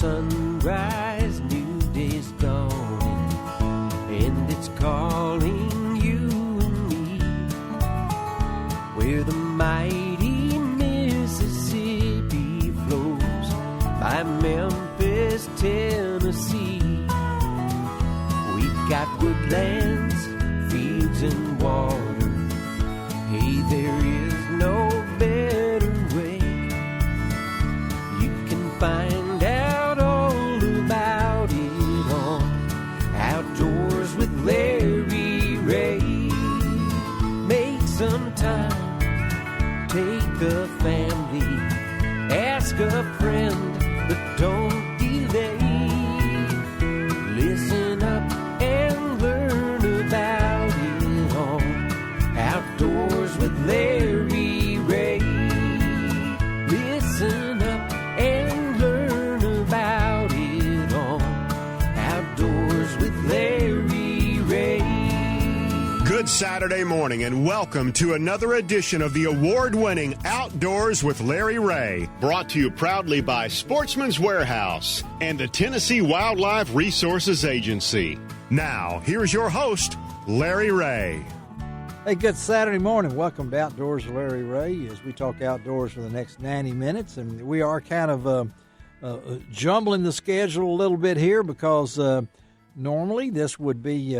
sunrise, new day's dawning, and it's calling you and me, where the mighty Mississippi flows by Memphis, Tennessee. We've got woodlands, fields, and water. Hey, there is no better way. You can find out all about it on Outdoors with Larry Ray. Make some time, take the family, ask a friend, but don't delay. Listen up and learn about it on Outdoors with Larry Ray. Listen up and learn about it on Outdoors with Larry Ray. Good Saturday morning and welcome to another edition of the award-winning Outdoors with Larry Ray. Brought to you proudly by Sportsman's Warehouse and the Tennessee Wildlife Resources Agency. Now, here's your host, Larry Ray. Hey, good Saturday morning. Welcome to Outdoors with Larry Ray as we talk outdoors for the next 90 minutes. And we are kind of jumbling the schedule a little bit here because normally this would be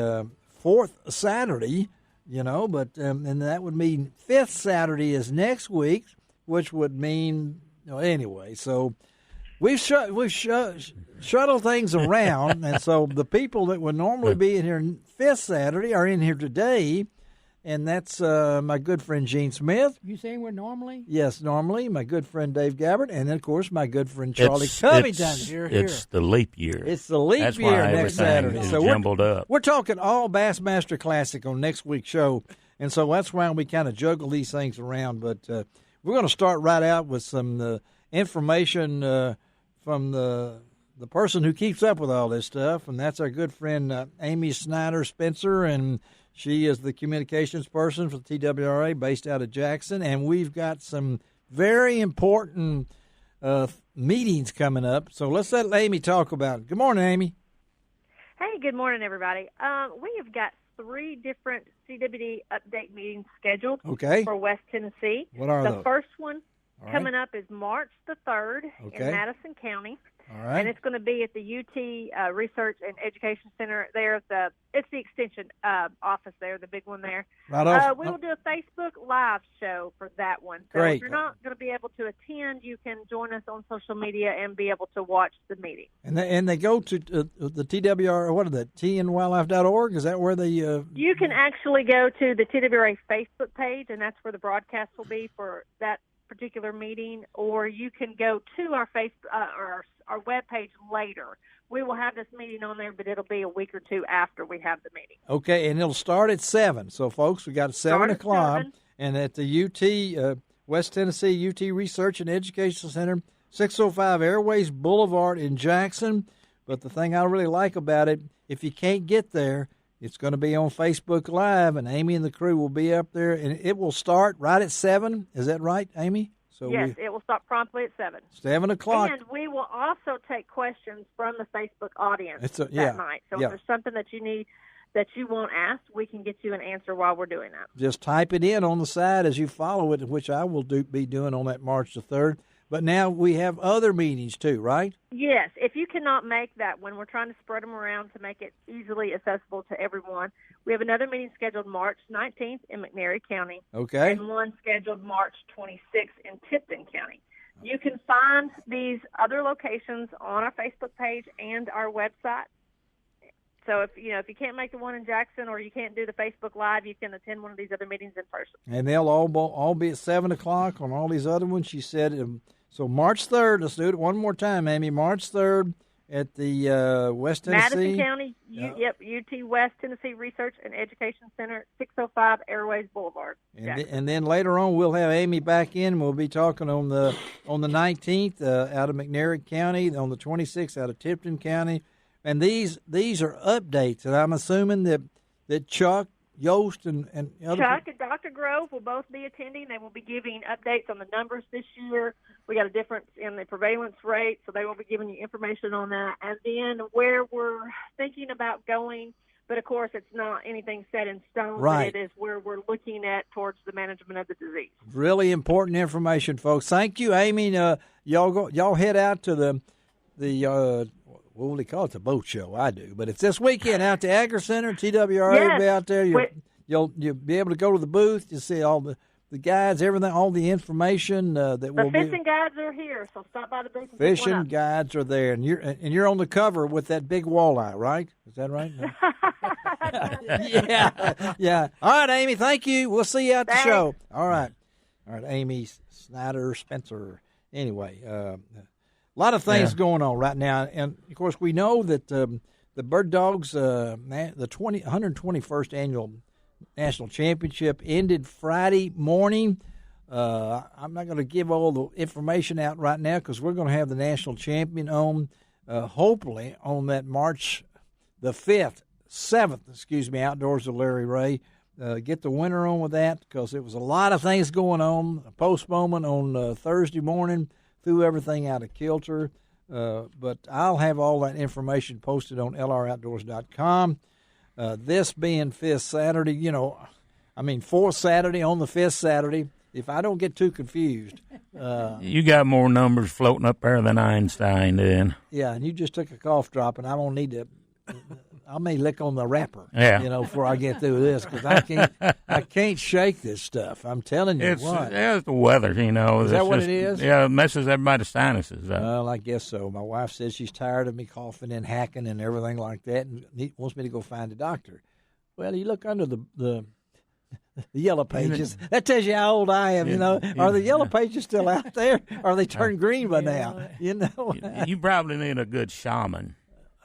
fourth Saturday, but and that would mean fifth Saturday is next week, which would mean anyway. So we've shuttled things around, and so the people that would normally be in here fifth Saturday are in here today. And that's my good friend Gene Smith. You saying we're normally? Yes, normally. My good friend Dave Gabbard. And then, of course, my good friend Charlie Covington. It's the leap year. It's the leap year next Saturday. So jumbled up. We're talking all Bassmaster Classic on next week's show. And so that's why we kind of juggle these things around. But we're going to start right out with some information from the person who keeps up with all this stuff. And that's our good friend Amy Snider-Spencer. And she is the communications person for the TWRA based out of Jackson, and we've got some very important meetings coming up. So let's let Amy talk about it. Good morning, Amy. Hey, good morning, everybody. We have got 3 different CWD update meetings scheduled for West Tennessee. What are those? The first one coming up is March the 3rd in Madison County. All right. And it's going to be at the UT Research and Education Center there. It's the extension office there, the big one there. Right off. We will do a Facebook Live show for that one. So Great. if you're not going to be able to attend, you can join us on social media and be able to watch the meeting. And they go to the TWR, what are the, tnwildlife.org? Is that where they... You can actually go to the TWRA Facebook page, and that's where the broadcast will be for that particular meeting, or you can go to our our webpage later. We will have this meeting on there, but it'll be a week or two after we have the meeting. Okay, and it'll start at 7. So, folks, we got 7 o'clock, and at the UT, West Tennessee UT Research and Education Center, 605 Airways Boulevard in Jackson. But the thing I really like about it, if you can't get there, it's going to be on Facebook Live, and Amy and the crew will be up there, and it will start right at 7. Is that right, Amy? So yes, it will start promptly at 7. 7 o'clock. And we will also take questions from the Facebook audience that night. So if there's something that you need that you want asked, we can get you an answer while we're doing that. Just type it in on the side as you follow it, which I will be doing on that March the 3rd. But now we have other meetings too, right? Yes. If you cannot make that one, we're trying to spread them around to make it easily accessible to everyone. We have another meeting scheduled March 19th in McNairy County. Okay. And one scheduled March 26th in Tipton County. You can find these other locations on our Facebook page and our website. So if you can't make the one in Jackson or you can't do the Facebook Live, you can attend one of these other meetings in person. And they'll all be at 7 o'clock on all these other ones. She said, so March 3rd, let's do it one more time, Amy. March 3rd at the West Tennessee. Madison County, UT West Tennessee Research and Education Center, 605 Airways Boulevard. And then later on we'll have Amy back in. We'll be talking on the 19th out of McNairy County, on the 26th out of Tipton County. And these are updates, and I'm assuming that Chuck Yost and other Chuck and Dr. Grove will both be attending. They will be giving updates on the numbers this year. We got a difference in the prevalence rate, so they will be giving you information on that. And then where we're thinking about going, but of course it's not anything set in stone, right. But it is where we're looking at towards the management of the disease. Really important information, folks. Thank you, Amy. Y'all head out to the what will they call it? The boat show. I do, but it's this weekend out to Agri Center. TWRA will be out there. You'll be able to go to the booth. You see all the guides, everything, all the information that will be. The fishing guides are here, so stop by the booth. And fishing guides are there, and you're on the cover with that big walleye, right? Is that right? No. yeah. All right, Amy. Thank you. We'll see you at the show. All right, Amy Snider-Spencer. Anyway, a lot of things going on right now, and of course we know that the Bird Dogs, the 121st annual National Championship ended Friday morning. I'm not going to give all the information out right now because we're going to have the national champion on, hopefully, on that March the 7th, outdoors with Larry Ray. Get the winner on with that because there was a lot of things going on. A postponement on Thursday morning threw everything out of kilter. But I'll have all that information posted on lroutdoors.com. This being fifth Saturday, fourth Saturday on the fifth Saturday, if I don't get too confused. You got more numbers floating up there than Einstein did. Yeah, and you just took a cough drop, and I don't need to. I may lick on the wrapper, before I get through this because I can't shake this stuff. I'm telling you it's the weather, Is that what it is? Yeah, it messes everybody's sinuses up. Well, I guess so. My wife says she's tired of me coughing and hacking and everything like that and wants me to go find a doctor. Well, you look under the yellow pages. That tells you how old I am, Are the yellow pages still out there? Or are they turned green by now? You probably need a good shaman.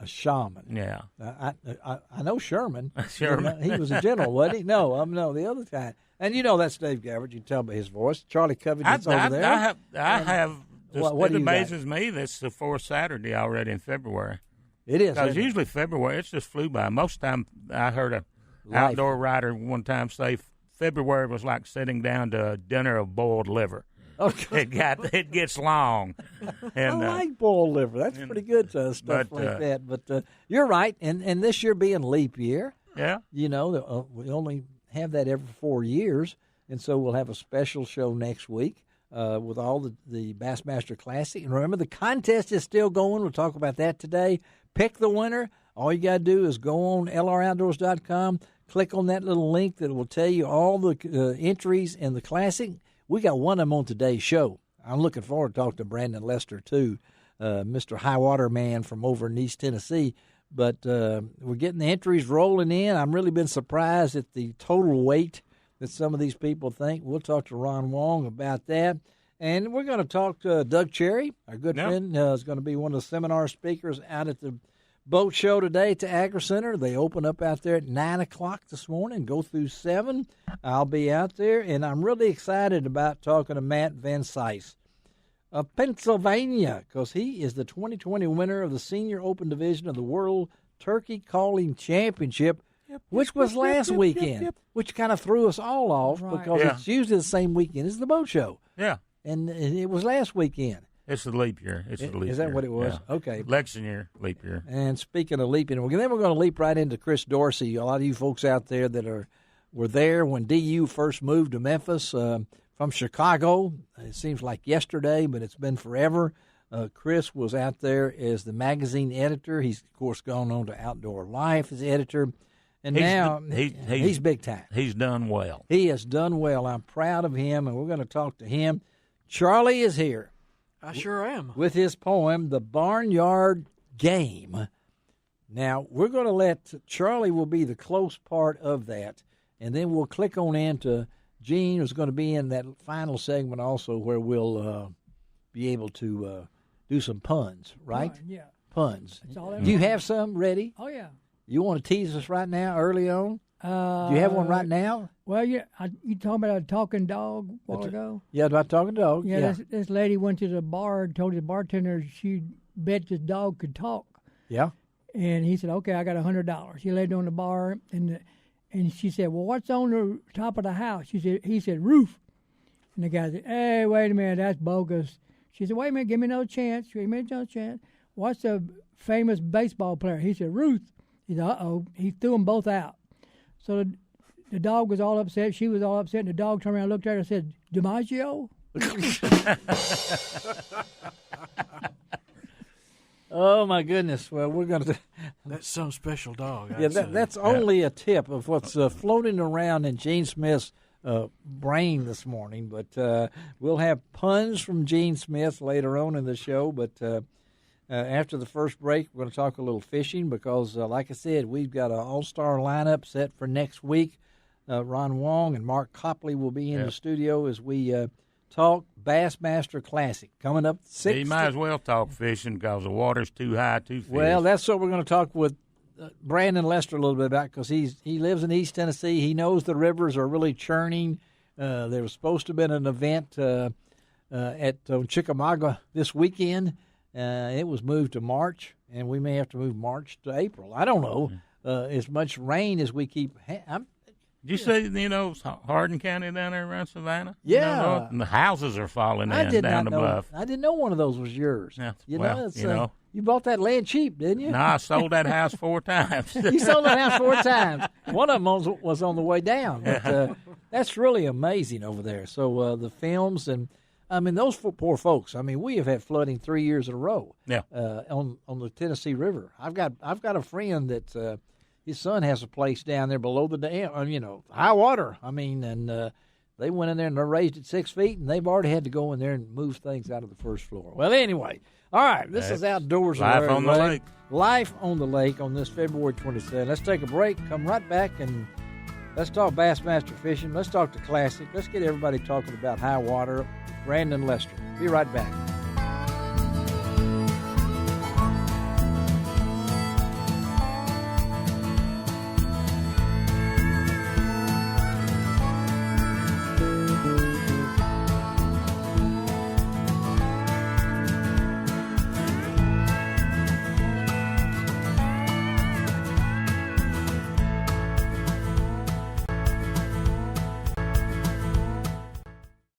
A shaman. Yeah. I know Sherman. Sherman. He was a general, wasn't he? No, the other guy. And that's Dave Gabbard. You can tell by his voice. Charlie Covington's over there. I have. What it amazes me that's the fourth Saturday already in February. It is. Because usually February, it's just flew by. Most of the time, I heard an outdoor rider one time say February was like sitting down to a dinner of boiled liver. Okay. It gets long. And, I like boiled liver. That's pretty good stuff like that. But you're right. And this year being leap year, we only have that every 4 years. And so we'll have a special show next week with all the Bassmaster Classic. And remember, the contest is still going. We'll talk about that today. Pick the winner. All you got to do is go on lroutdoors.com, click on that little link that will tell you all the entries in the Classic. We got one of them on today's show. I'm looking forward to talking to Brandon Lester, too, Mr. High Water Man from over in East Tennessee. But we're getting the entries rolling in. I've really been surprised at the total weight that some of these people think. We'll talk to Ron Wong about that. And we're going to talk to Doug Cherry, our good friend, is going to be one of the seminar speakers out at the boat show today at the Agri Center. They open up out there at 9 o'clock this morning, go through 7. I'll be out there, and I'm really excited about talking to Matt Van Sice of Pennsylvania because he is the 2020 winner of the Senior Open Division of the World Turkey Calling Championship, which was last weekend, which kind of threw us all off because it's usually the same weekend as the boat show. Yeah. And it was last weekend. It's the leap year. Is that what it was? Yeah. Okay. Election year, leap year. And speaking of leaping, then we're going to leap right into Chris Dorsey. A lot of you folks out there that were there when DU first moved to Memphis from Chicago. It seems like yesterday, but it's been forever. Chris was out there as the magazine editor. He's, of course, gone on to Outdoor Life as editor. And he's big time. He's done well. He has done well. I'm proud of him, and we're going to talk to him. Charlie is here. I sure am. With his poem, The Barnyard Game. Now, we're going to let Charlie will be the close part of that, and then we'll click on into Gene, who's going to be in that final segment also where we'll be able to do some puns, right? Yeah. Puns. That's all Do you have some ready? Oh, yeah. You want to tease us right now, early on? Do you have one right now? Well, yeah. You talking about a talking dog a while ago? Yeah, about talking dog. Yeah. This lady went to the bar and told the bartender she bet this dog could talk. Yeah. And he said, "Okay, I got $100." He laid on the bar, and And she said, well, what's on the top of the house? He said, roof. And the guy said, hey, wait a minute, that's bogus. She said, wait a minute, give me another chance. Give me another chance. What's the famous baseball player? He said, Ruth. He said, uh-oh. He threw them both out. So the dog was all upset. She was all upset. And the dog turned around and looked at her and said, DiMaggio? Oh, my goodness. Well, we're going to... That's some special dog. Yeah, that's only a tip of what's floating around in Gene Smith's brain this morning. But we'll have puns from Gene Smith later on in the show. But after the first break, we're going to talk a little fishing because, like I said, we've got an all-star lineup set for next week. Ron Wong and Mark Copley will be in the studio as we talk Bassmaster Classic coming up 6. You might as well talk fishing because the water's too high to fish. Well, that's what we're going to talk with Brandon Lester a little bit about because he lives in East Tennessee. He knows the rivers are really churning. There was supposed to have been an event at Chickamauga this weekend. It was moved to March, and we may have to move March to April. I don't know. As much rain as we keep Did you say, Hardin County down there around Savannah? Yeah. And the houses are falling down the bluff. I didn't know one of those was yours. Yeah, you bought that land cheap, didn't you? No, I sold that house 4 times. You sold that house 4 times. One of them was on the way down. But that's really amazing over there. So the films and, those poor folks. We have had flooding 3 years in a row. Yeah. On the Tennessee River. I've got a friend that his son has a place down there below the dam. High water. And they went in there and they raised it 6 feet, and they've already had to go in there and move things out of the first floor. Well, anyway, all right. This is Outdoors Life on the Lake. Life on the Lake on this February 27th. Let's take a break. Come right back and let's talk Bassmaster fishing. Let's talk the Classic. Let's get everybody talking about high water. Brandon Lester. Be right back.